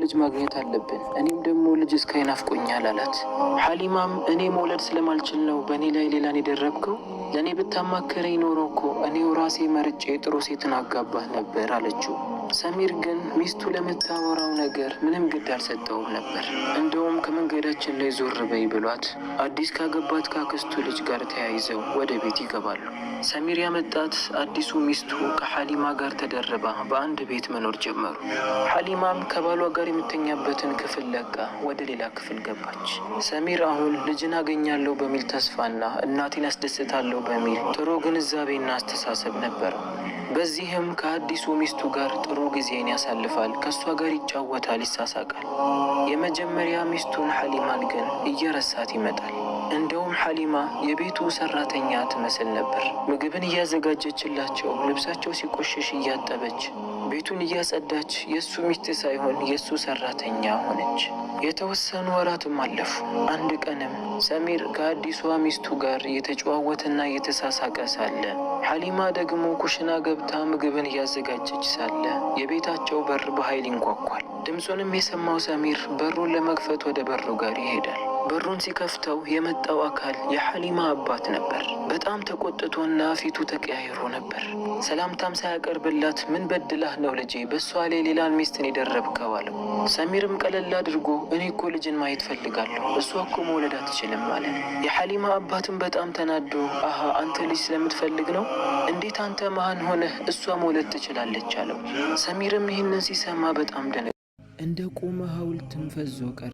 ልጅ ማግኘት አለብን፣ እኔም ደግሞ ልጅ እስካሁን ናፍቆኛል አላት። ሐሊማም እኔ መውለድ ስለማልችል ነው በእኔ ላይ ሌላን የደረብከው? ለእኔ ብታማከረኝ ኖሮ እኮ እኔው ራሴ መርጬ ጥሩ ሴትን አጋባህ ነበር አለችው። ሰሚር ግን ሚስቱ ለምታወራው ነገር ምንም ግድ አልሰጠውም ነበር። እንደውም ከመንገዳችን ላይ ዞር በይ ብሏት አዲስ ካገባት ካክስቱ ልጅ ጋር ተያይዘው ወደ ቤት ይገባሉ። ሰሚር ያመጣት አዲሱ ሚስቱ ከሐሊማ ጋር ተደርባ በአንድ ቤት መኖር ጀመሩ። ሐሊማም ከባሏ ጋር የምተኛበትን ክፍል ለቃ ወደ ሌላ ክፍል ገባች። ሰሚር አሁን ልጅን አገኛለሁ በሚል ተስፋና እናቴን አስደስታለሁ በሚል ጥሩ ግንዛቤና አስተሳሰብ ነበረው። በዚህም ከአዲሱ ሚስቱ ጋር ጥሩ ጊዜን ያሳልፋል። ከእሷ ጋር ይጫወታል፣ ይሳሳቃል። የመጀመሪያ ሚስቱን ሐሊማን ግን እየረሳት ይመጣል። እንደውም ሐሊማ የቤቱ ሰራተኛ ትመስል ነበር። ምግብን እያዘጋጀችላቸው፣ ልብሳቸው ሲቆሽሽ እያጠበች፣ ቤቱን እያጸዳች የእሱ ሚስት ሳይሆን የእሱ ሰራተኛ ሆነች። የተወሰኑ ወራትም አለፉ። አንድ ቀንም ሰሚር ከአዲሷ ሚስቱ ጋር እየተጨዋወተና እየተሳሳቀ ሳለ ሐሊማ ደግሞ ኩሽና ገብታ ምግብን እያዘጋጀች ሳለ የቤታቸው በር በኃይል ይንኳኳል። ድምፁንም የሰማው ሰሚር በሩን ለመክፈት ወደ በሩ ጋር ይሄዳል። በሩን ሲከፍተው የመጣው አካል የሐሊማ አባት ነበር። በጣም ተቆጥቶና ፊቱ ተቀያይሮ ነበር። ሰላምታም ሳያቀርብላት ምን በድላህ ነው ልጄ በሷ ላይ ሌላን ሚስትን የደረብከው አለው። ሰሚርም ቀለል አድርጎ እኔ እኮ ልጅን ማየት ፈልጋለሁ፣ እሷ እኮ መውለድ አትችልም አለ። የሐሊማ አባትም በጣም ተናዶ አሃ አንተ ልጅ ስለምትፈልግ ነው? እንዴት አንተ መሃን ሆነህ እሷ መውለድ ትችላለች አለው። ሰሚርም ይህንን ሲሰማ በጣም ደነገጠ። እንደ ቆመ ሐውልትም ፈዞ ቀረ።